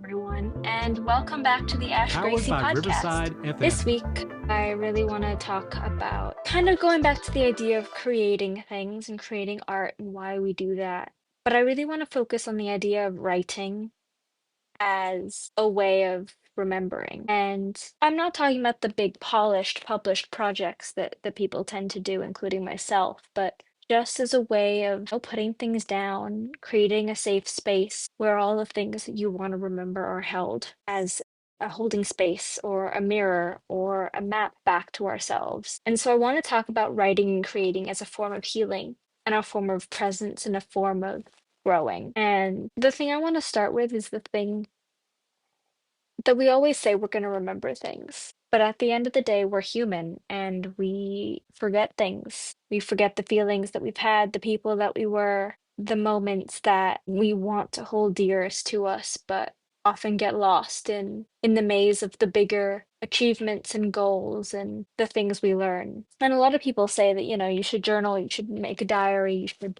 everyone, and welcome back to the Ash Powered Gracie by podcast. Riverside FM. This week, I really want to talk about kind of going back to the idea of creating things and creating art and why we do that. But I really want to focus on the idea of writing as a way of remembering. And I'm not talking about the big polished published projects that people tend to do, including myself, but just as a way of putting things down, creating a safe space where all the things that you want to remember are held as a holding space or a mirror or a map back to ourselves. And so I want to talk about writing and creating as a form of healing and a form of presence and a form of growing. And the thing I want to start with is the thing that we always say we're going to remember things. But at the end of the day, we're human and we forget things. We forget the feelings that we've had, the people that we were, the moments that we want to hold dearest to us, but often get lost in the maze of the bigger achievements and goals and the things we learn. And a lot of people say that, you should journal, you should make a diary, you should,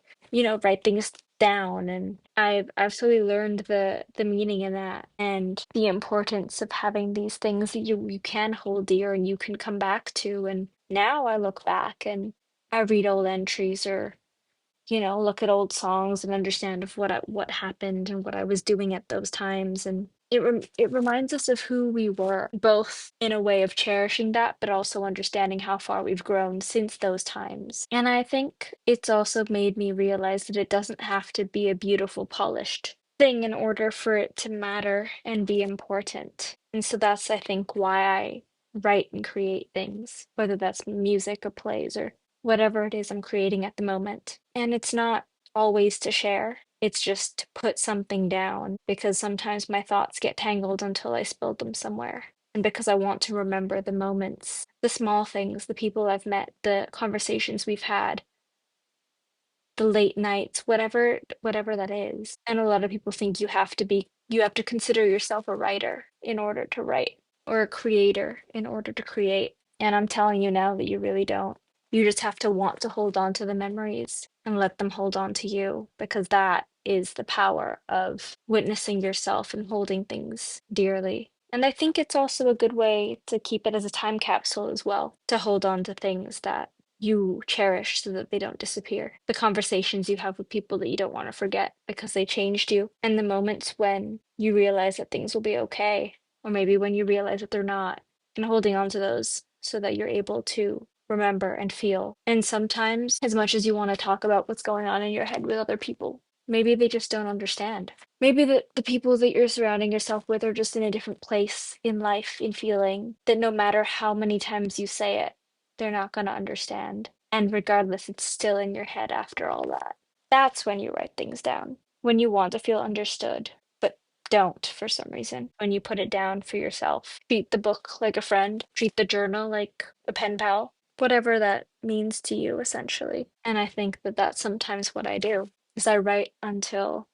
write things down, and I've slowly learned the meaning in that and the importance of having these things that you can hold dear and you can come back to. And now I look back and I read old entries or look at old songs and understand of what happened and what I was doing at those times. And it reminds us of who we were, both in a way of cherishing that, but also understanding how far we've grown since those times. And I think it's also made me realize that it doesn't have to be a beautiful, polished thing in order for it to matter and be important. And so that's, I think, why I write and create things, whether that's music or plays or whatever it is I'm creating at the moment. And it's not always to share, it's just to put something down because sometimes my thoughts get tangled until I spill them somewhere. And because I want to remember the moments, the small things, the people I've met, the conversations we've had, the late nights, whatever that is. And a lot of people think you have to consider yourself a writer in order to write or a creator in order to create. And I'm telling you now that you really don't. You just have to want to hold on to the memories and let them hold on to you because that is the power of witnessing yourself and holding things dearly. And I think it's also a good way to keep it as a time capsule as well, to hold on to things that you cherish so that they don't disappear. The conversations you have with people that you don't want to forget because they changed you, and the moments when you realize that things will be okay, or maybe when you realize that they're not, and holding on to those so that you're able to remember and feel. And sometimes, as much as you want to talk about what's going on in your head with other people, maybe they just don't understand. Maybe the people that you're surrounding yourself with are just in a different place in life, in feeling, that no matter how many times you say it, they're not going to understand. And regardless, it's still in your head after all that. That's when you write things down, when you want to feel understood, but don't for some reason. When you put it down for yourself, treat the book like a friend, treat the journal like a pen pal, whatever that means to you, essentially. And I think that that's sometimes what I do, is I write until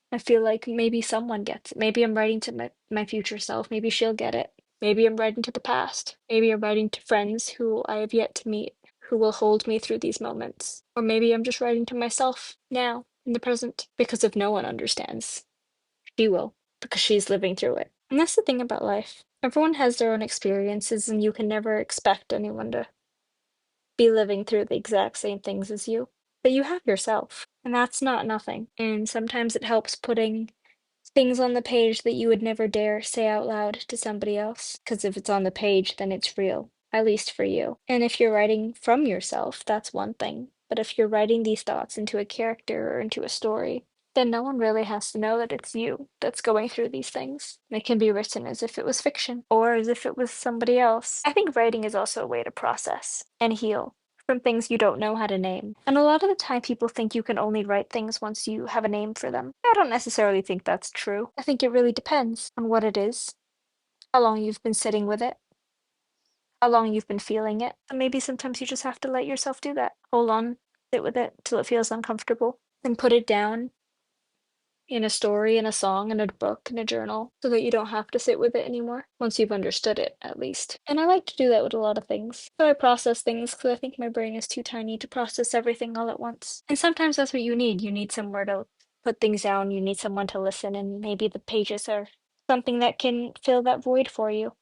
I feel like maybe someone gets it. Maybe I'm writing to my future self. Maybe she'll get it. Maybe I'm writing to the past. Maybe I'm writing to friends who I have yet to meet, who will hold me through these moments. Or maybe I'm just writing to myself now, in the present, because if no one understands, she will, because she's living through it. And that's the thing about life. Everyone has their own experiences, and you can never expect anyone to be living through the exact same things as you. But you have yourself, and that's not nothing. And sometimes it helps putting things on the page that you would never dare say out loud to somebody else. Because if it's on the page, then it's real, at least for you. And if you're writing from yourself, that's one thing. But if you're writing these thoughts into a character or into a story, then no one really has to know that it's you that's going through these things. It can be written as if it was fiction or as if it was somebody else. I think writing is also a way to process and heal from things you don't know how to name. And a lot of the time, people think you can only write things once you have a name for them. I don't necessarily think that's true. I think it really depends on what it is, how long you've been sitting with it, how long you've been feeling it. And maybe sometimes you just have to let yourself do that. Hold on, sit with it till it feels uncomfortable, then put it down in a story, in a song, in a book, in a journal, so that you don't have to sit with it anymore, once you've understood it, at least. And I like to do that with a lot of things. So I process things because I think my brain is too tiny to process everything all at once. And sometimes that's what you need. You need somewhere to put things down, you need someone to listen, and maybe the pages are something that can fill that void for you.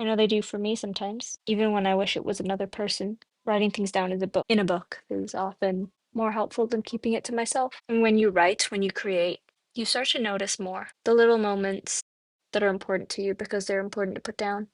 I know they do for me sometimes, even when I wish it was another person. Writing things down in a book is often more helpful than keeping it to myself. And when you write, when you create, you start to notice more the little moments that are important to you because they're important to put down.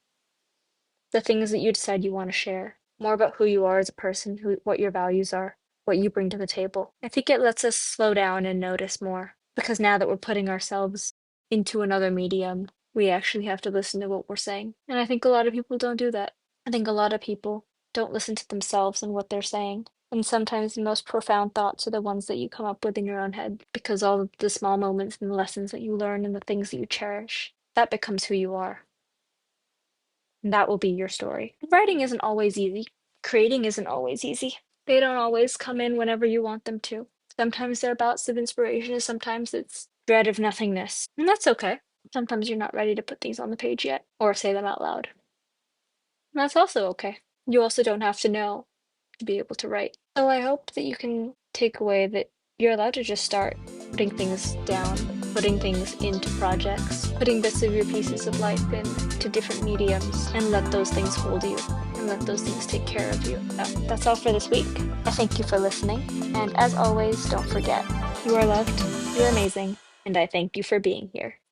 The things that you decide you want to share, more about who you are as a person, what your values are, what you bring to the table. I think it lets us slow down and notice more because now that we're putting ourselves into another medium, we actually have to listen to what we're saying. And I think a lot of people don't do that. I think a lot of people don't listen to themselves and what they're saying. And sometimes the most profound thoughts are the ones that you come up with in your own head because all of the small moments and the lessons that you learn and the things that you cherish, that becomes who you are. And that will be your story. Writing isn't always easy. Creating isn't always easy. They don't always come in whenever you want them to. Sometimes they're bouts of inspiration, and sometimes it's dread of nothingness. And that's okay. Sometimes you're not ready to put things on the page yet or say them out loud. And that's also okay. You also don't have to know to be able to write. So I hope that you can take away that you're allowed to just start putting things down, putting things into projects, putting bits of your pieces of life into different mediums, and let those things hold you and let those things take care of you. So that's all for this week. I thank you for listening. And as always, don't forget, you are loved, you're amazing, and I thank you for being here.